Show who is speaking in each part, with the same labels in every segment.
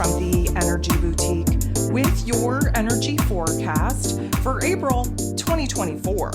Speaker 1: from the Energy Boutique with your energy forecast for April 2024.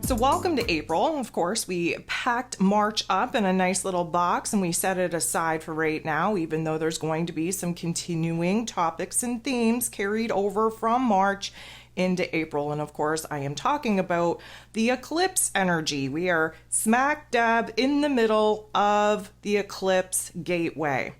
Speaker 1: So welcome to April. Of course, we packed March up in a nice little box and we set it aside for right now, even though there's going to be some continuing topics and themes carried over from March into April. And of course, I am talking about the eclipse energy. We are smack dab in the middle of the eclipse gateway.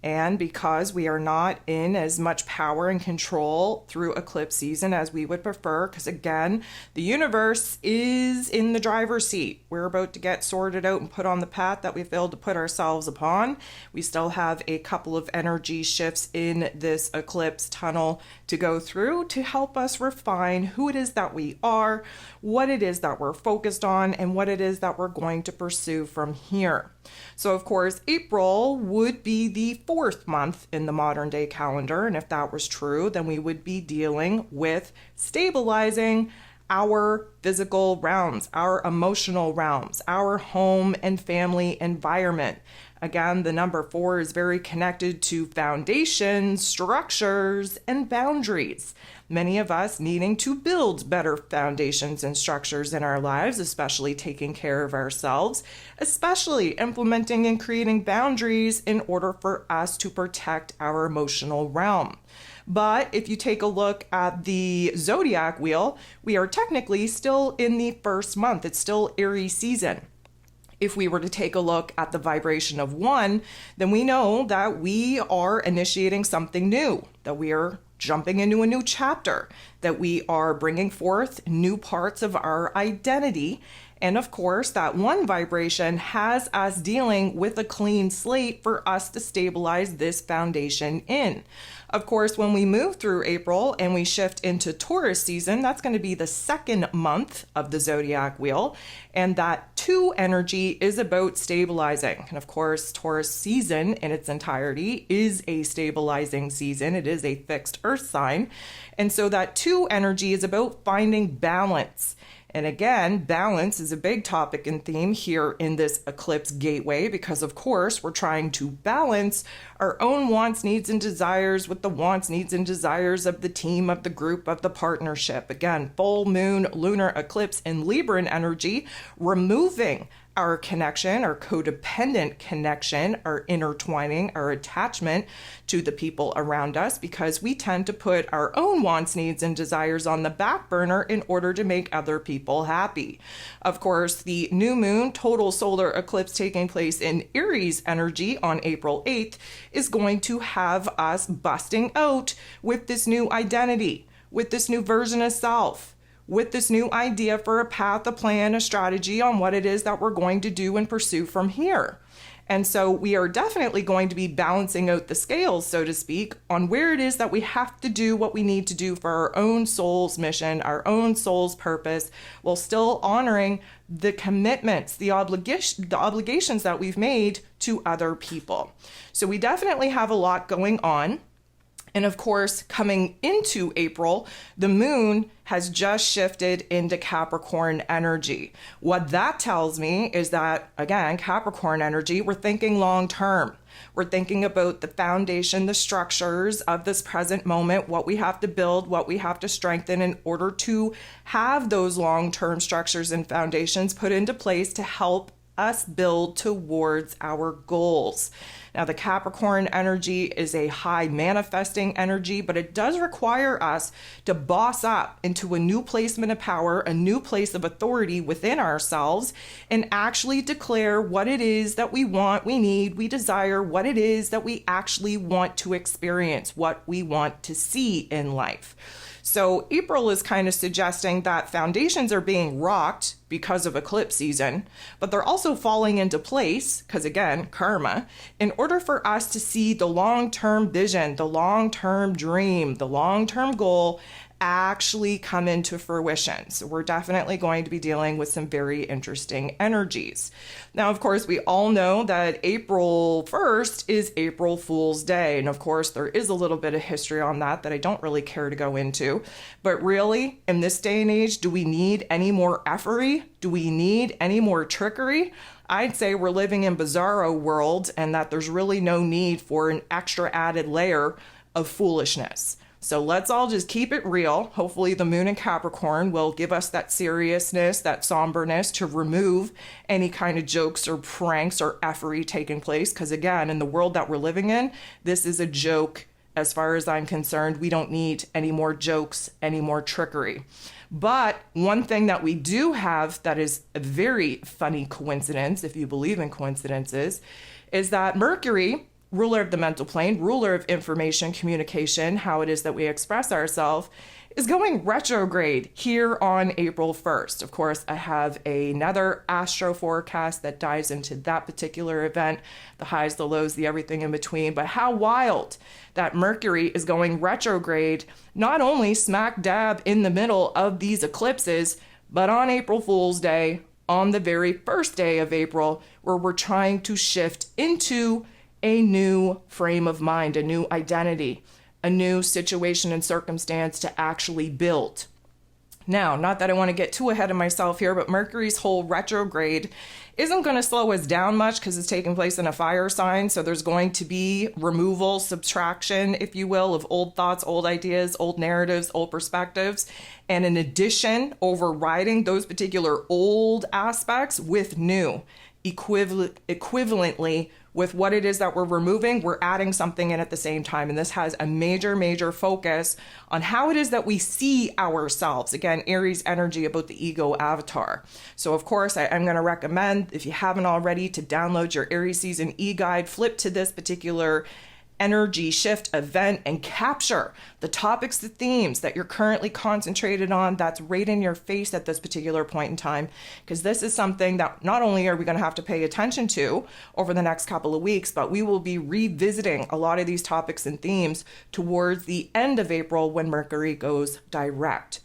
Speaker 1: And because we are not in as much power and control through eclipse season as we would prefer, because again, the universe is in the driver's seat. We're about to get sorted out and put on the path that we failed to put ourselves upon. We still have a couple of energy shifts in this eclipse tunnel to go through to help us refine who it is that we are, what it is that we're focused on, and what it is that we're going to pursue from here. So of course, April would be the fourth month in the modern day calendar. And if that was true, then we would be dealing with stabilizing our physical realms, our emotional realms, our home and family environment. Again, the number 4 is very connected to foundations, structures, and boundaries. Many of us needing to build better foundations and structures in our lives, especially taking care of ourselves, especially implementing and creating boundaries in order for us to protect our emotional realm. But if you take a look at the zodiac wheel, we are technically still in the first month. It's still Aries season. If we were to take a look at the vibration of 1, then we know that we are initiating something new, that we are jumping into a new chapter, that we are bringing forth new parts of our identity. And of course, that 1 vibration has us dealing with a clean slate for us to stabilize this foundation in. Of course, when we move through April and we shift into Taurus season, that's going to be the second month of the zodiac wheel. And that 2 energy is about stabilizing. And of course, Taurus season in its entirety is a stabilizing season. It is a fixed earth sign. And so that 2 energy is about finding balance. And again, balance is a big topic and theme here in this eclipse gateway because, of course, we're trying to balance our own wants, needs, and desires with the wants, needs, and desires of the team, of the group, of the partnership. Again, full moon, lunar eclipse, and Libran energy, removing our connection, our codependent connection, our intertwining, our attachment to the people around us because we tend to put our own wants, needs, and desires on the back burner in order to make other people happy. Of course, the new moon total solar eclipse taking place in Aries energy on April 8th is going to have us busting out with this new identity, with this new version of self, with this new idea for a path, a plan, a strategy on what it is that we're going to do and pursue from here. And so we are definitely going to be balancing out the scales, so to speak, on where it is that we have to do what we need to do for our own soul's mission, our own soul's purpose, while still honoring the commitments, the obligations that we've made to other people. So we definitely have a lot going on. And of course, coming into April, the moon has just shifted into Capricorn energy. What that tells me is that, again, Capricorn energy, we're thinking long term. We're thinking about the foundation, the structures of this present moment, what we have to build, what we have to strengthen in order to have those long-term structures and foundations put into place to help us build towards our goals. Now, the Capricorn energy is a high manifesting energy, but it does require us to boss up into a new placement of power, a new place of authority within ourselves, and actually declare what it is that we want, we need, we desire, what it is that we actually want to experience, what we want to see in life. So April is kind of suggesting that foundations are being rocked because of eclipse season, but they're also falling into place, because again, karma, in order for us to see the long-term vision, the long-term dream, the long-term goal actually come into fruition. So we're definitely going to be dealing with some very interesting energies. Now, of course, we all know that April 1st is April Fool's Day. And of course, there is a little bit of history on that I don't really care to go into. But really, in this day and age, do we need any more effery? Do we need any more trickery? I'd say we're living in bizarro world and that there's really no need for an extra added layer of foolishness. So let's all just keep it real. Hopefully the moon in Capricorn will give us that seriousness, that somberness to remove any kind of jokes or pranks or effery taking place. Because again, in the world that we're living in, this is a joke. As far as I'm concerned, we don't need any more jokes, any more trickery. But one thing that we do have that is a very funny coincidence, if you believe in coincidences, is that Mercury, ruler of the mental plane, ruler of information, communication, how it is that we express ourselves, is going retrograde here on April 1st. Of course, I have another astro forecast that dives into that particular event, the highs, the lows, the everything in between. But how wild that Mercury is going retrograde, not only smack dab in the middle of these eclipses, but on April Fool's Day, on the very first day of April, where we're trying to shift into a new frame of mind, a new identity, a new situation and circumstance to actually build. Now, not that I want to get too ahead of myself here, but Mercury's whole retrograde isn't going to slow us down much because it's taking place in a fire sign. So there's going to be removal, subtraction, if you will, of old thoughts, old ideas, old narratives, old perspectives. And in addition, overriding those particular old aspects with new, equivalently with what it is that we're removing, we're adding something in at the same time. And this has a major, major focus on how it is that we see ourselves. Again, Aries energy about the ego avatar. So of course, I'm going to recommend, if you haven't already, to download your Aries season e-guide, flip to this particular energy shift event and capture the topics, the themes that you're currently concentrated on. That's right in your face at this particular point in time, because this is something that not only are we going to have to pay attention to over the next couple of weeks, but we will be revisiting a lot of these topics and themes towards the end of April when Mercury goes direct.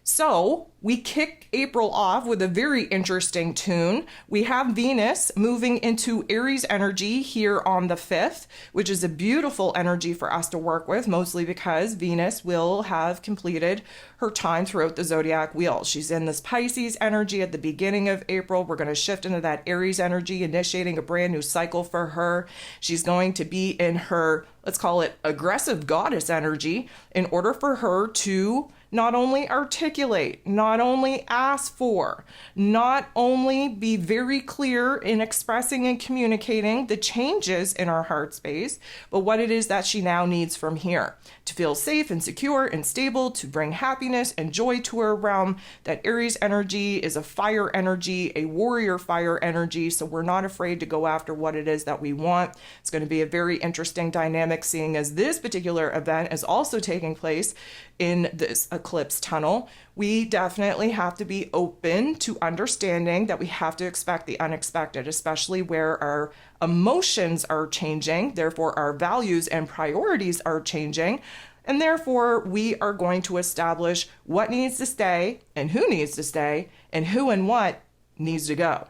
Speaker 1: So we kick April off with a very interesting tune. We have Venus moving into Aries energy here on the 5th, which is a beautiful energy for us to work with, mostly because Venus will have completed her time throughout the zodiac wheel. She's in this Pisces energy at the beginning of April. We're going to shift into that Aries energy, initiating a brand new cycle for her. She's going to be in her, let's call it aggressive goddess energy, in order for her to not only articulate, not only ask for, not only be very clear in expressing and communicating the changes in our heart space, but what it is that she now needs from here to feel safe and secure and stable, to bring happiness and joy to her realm. That Aries energy is a fire energy, a warrior fire energy, so we're not afraid to go after what it is that we want. It's going to be a very interesting dynamic, seeing as this particular event is also taking place in this eclipse tunnel. We definitely have to be open to understanding that we have to expect the unexpected, especially where our emotions are changing, therefore our values and priorities are changing, and therefore we are going to establish what needs to stay and who needs to stay and who and what needs to go.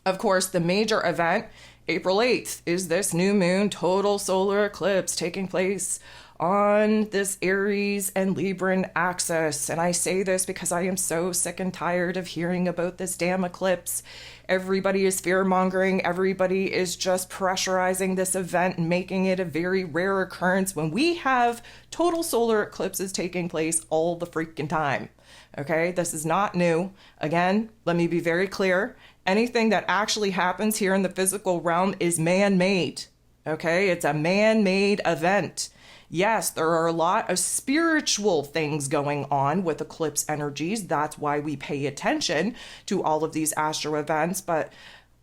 Speaker 1: Of course, the major event, April 8th, is this new moon total solar eclipse taking place on this Aries and Libran axis. And I say this because I am so sick and tired of hearing about this damn eclipse. Everybody is fear-mongering. Everybody is just pressurizing this event and making it a very rare occurrence when we have total solar eclipses taking place all the freaking time. Okay, this is not new. Again, let me be very clear. Anything that actually happens here in the physical realm is man-made. Okay, it's a man-made event. Yes, there are a lot of spiritual things going on with eclipse energies. That's why we pay attention to all of these astro events. But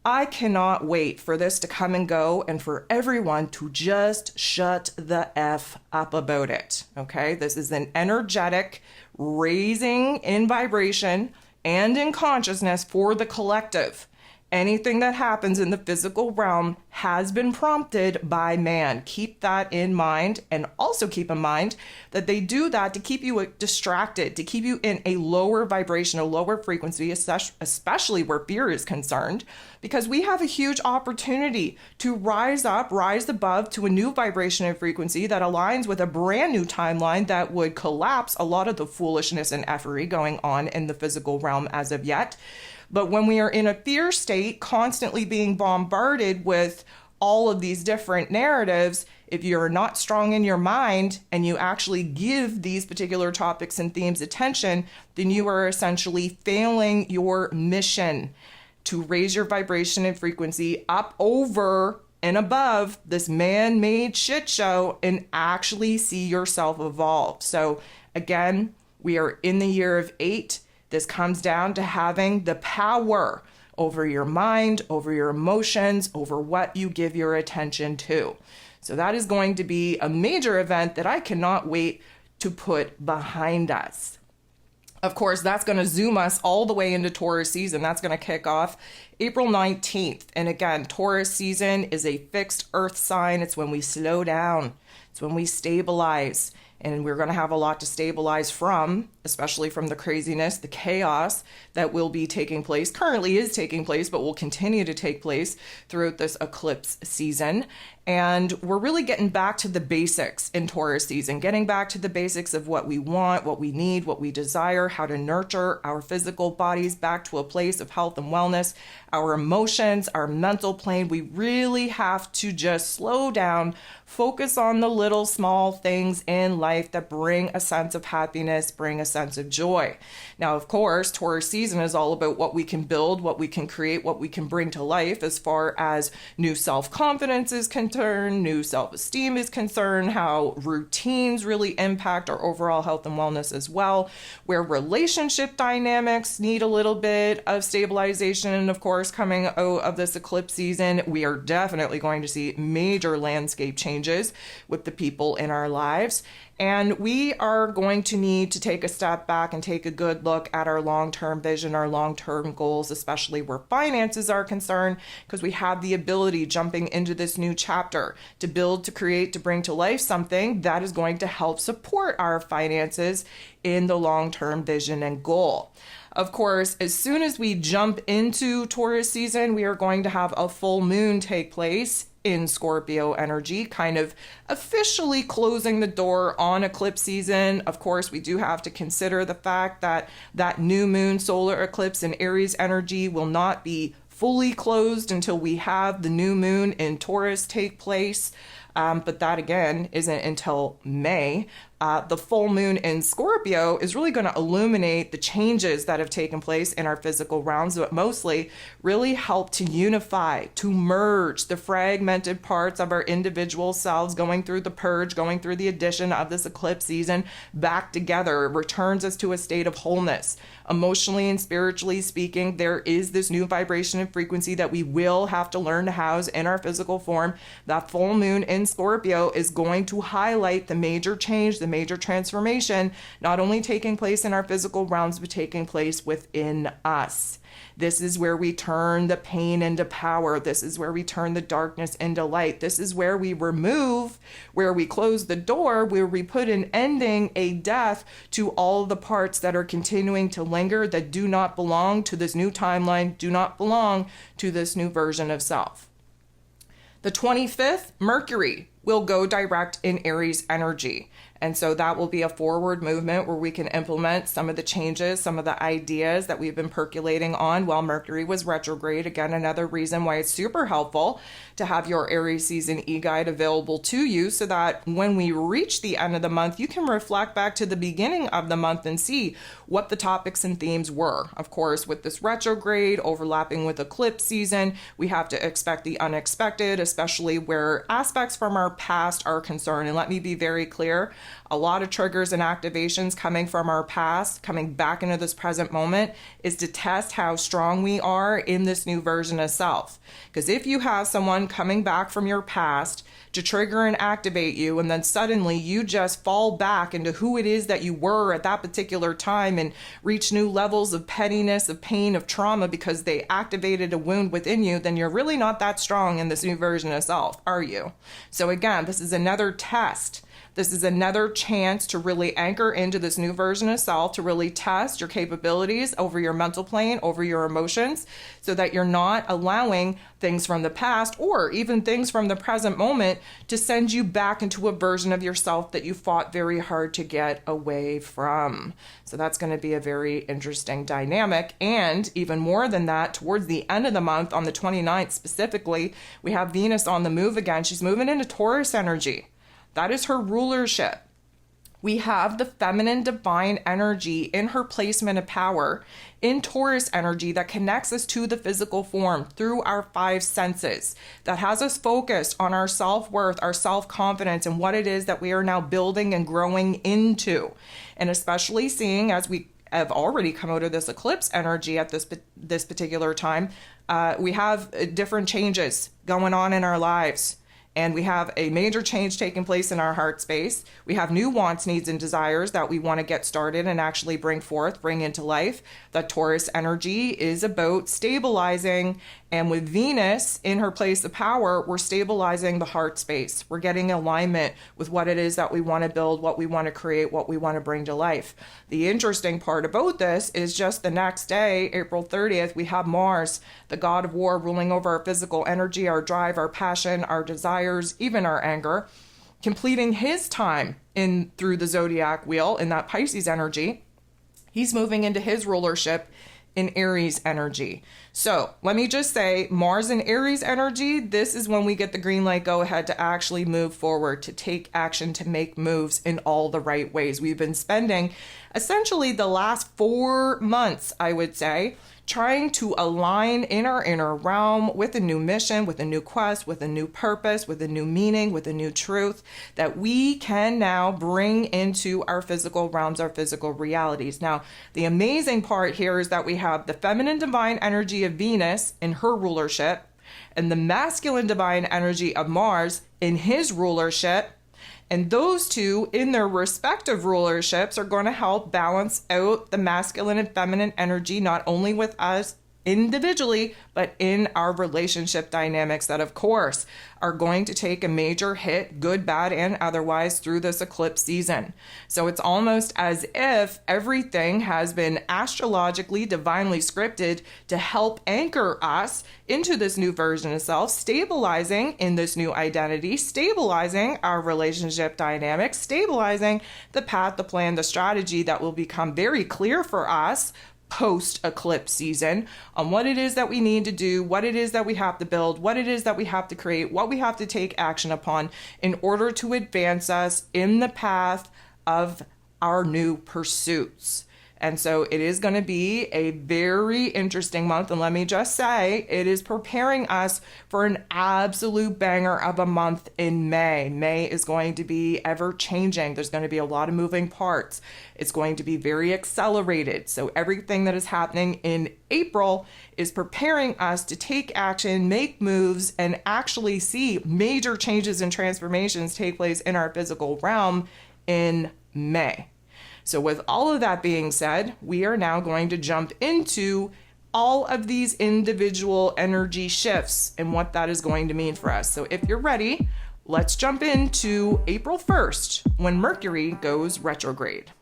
Speaker 1: I cannot wait for this to come and go and for everyone to just shut the F up about it. Okay, this is an energetic raising in vibration and in consciousness for the collective. Anything that happens in the physical realm has been prompted by man. Keep that in mind, and also keep in mind that they do that to keep you distracted, to keep you in a lower vibration, a lower frequency, especially where fear is concerned, because we have a huge opportunity to rise up, rise above to a new vibration and frequency that aligns with a brand new timeline that would collapse a lot of the foolishness and effery going on in the physical realm as of yet. But when we are in a fear state, constantly being bombarded with all of these different narratives, if you're not strong in your mind and you actually give these particular topics and themes attention, then you are essentially failing your mission to raise your vibration and frequency up over and above this man-made shit show and actually see yourself evolve. So again, we are in the year of 8. This comes down to having the power over your mind, over your emotions, over what you give your attention to. So that is going to be a major event that I cannot wait to put behind us. Of course, that's going to zoom us all the way into Taurus season. That's going to kick off April 19th. And again, Taurus season is a fixed earth sign. It's when we slow down. It's when we stabilize. And we're going to have a lot to stabilize from, especially from the craziness, the chaos that will be taking place, currently is taking place, but will continue to take place throughout this eclipse season. And we're really getting back to the basics in Taurus season, getting back to the basics of what we want, what we need, what we desire, how to nurture our physical bodies back to a place of health and wellness, our emotions, our mental plane. We really have to just slow down, focus on the little small things in life that bring a sense of happiness, bring a sense of joy. Now, of course, Taurus season is all about what we can build, what we can create, what we can bring to life as far as new self-confidence is concerned, new self-esteem is concerned, how routines really impact our overall health and wellness as well, where relationship dynamics need a little bit of stabilization. And of course, coming out of this eclipse season, we are definitely going to see major landscape changes with the people in our lives. And we are going to need to take a step back and take a good look at our long-term vision, our long-term goals, especially where finances are concerned, because we have the ability jumping into this new chapter to build, to create, to bring to life something that is going to help support our finances in the long-term vision and goal. Of course, as soon as we jump into Taurus season, we are going to have a full moon take place in Scorpio energy, kind of officially closing the door on eclipse season. Of course, we do have to consider the fact that that new moon solar eclipse in Aries energy will not be fully closed until we have the new moon in Taurus take place. But that again isn't until May. The full moon in Scorpio is really going to illuminate the changes that have taken place in our physical realms, but mostly really help to unify, to merge the fragmented parts of our individual selves, going through the purge, going through the addition of this eclipse season back together. It returns us to a state of wholeness. Emotionally and spiritually speaking, there is this new vibration and frequency that we will have to learn to house in our physical form. That full moon in Scorpio is going to highlight the major change, the major transformation, not only taking place in our physical realms, but taking place within us. This is where we turn the pain into power. This is where we turn the darkness into light. This is where we remove, where we close the door, where we put an ending, a death to all the parts that are continuing to linger, that do not belong to this new timeline, do not belong to this new version of self. The 25th, Mercury will go direct in Aries energy. And so that will be a forward movement where we can implement some of the changes, some of the ideas that we've been percolating on while Mercury was retrograde. Again, another reason why it's super helpful to have your Aries season e-guide available to you, so that when we reach the end of the month, you can reflect back to the beginning of the month and see what the topics and themes were. Of course, with this retrograde overlapping with eclipse season, we have to expect the unexpected, especially where aspects from our past are concerned. And let me be very clear, a lot of triggers and activations coming from our past, coming back into this present moment, is to test how strong we are in this new version of self. Because if you have someone coming back from your past to trigger and activate you, and then suddenly you just fall back into who it is that you were at that particular time and reach new levels of pettiness, of pain, of trauma because they activated a wound within you, then you're really not that strong in this new version of self, are you? So again, this is another test. This is another chance to really anchor into this new version of self, to really test your capabilities over your mental plane, over your emotions, so that you're not allowing things from the past or even things from the present moment to send you back into a version of yourself that you fought very hard to get away from. So that's going to be a very interesting dynamic. And even more than that, towards the end of the month, on the 29th specifically, we have Venus on the move again. She's moving into Taurus energy. That is her rulership. We have the feminine divine energy in her placement of power in Taurus energy that connects us to the physical form through our five senses, that has us focused on our self-worth, our self-confidence, and what it is that we are now building and growing into. And especially seeing as we have already come out of this eclipse energy at this particular time, we have different changes going on in our lives. And we have a major change taking place in our heart space. We have new wants, needs, and desires that we want to get started and actually bring forth, bring into life. The Taurus energy is about stabilizing. And with Venus in her place of power, we're stabilizing the heart space. We're getting alignment with what it is that we want to build, what we want to create, what we want to bring to life. The interesting part about this is just the next day, April 30th, we have Mars, the god of war, ruling over our physical energy, our drive, our passion, our desires, even our anger, completing his time in through the zodiac wheel in that Pisces energy. He's moving into his rulership in Aries energy. So let me just say, Mars in Aries energy, this is when we get the green light go ahead to actually move forward, to take action, to make moves in all the right ways. We've been spending essentially the last 4 months, I would say, trying to align in our inner realm with a new mission, with a new quest, with a new purpose, with a new meaning, with a new truth that we can now bring into our physical realms, our physical realities. Now, the amazing part here is that we have the feminine divine energy of Venus in her rulership and the masculine divine energy of Mars in his rulership. And those two, in their respective rulerships, are going to help balance out the masculine and feminine energy, not only with us individually, but in our relationship dynamics that, of course, are going to take a major hit, good, bad, and otherwise, through this eclipse season. So it's almost as if everything has been astrologically, divinely scripted to help anchor us into this new version of self, stabilizing in this new identity, stabilizing our relationship dynamics, stabilizing the path, the plan, the strategy that will become very clear for us post-eclipse season on what it is that we need to do, what it is that we have to build, what it is that we have to create, what we have to take action upon in order to advance us in the path of our new pursuits. And so it is going to be a very interesting month. And let me just say, it is preparing us for an absolute banger of a month in May. May is going to be ever changing. There's going to be a lot of moving parts. It's going to be very accelerated. So everything that is happening in April is preparing us to take action, make moves, and actually see major changes and transformations take place in our physical realm in May. So with all of that being said, we are now going to jump into all of these individual energy shifts and what that is going to mean for us. So if you're ready, let's jump into April 1st when Mercury goes retrograde.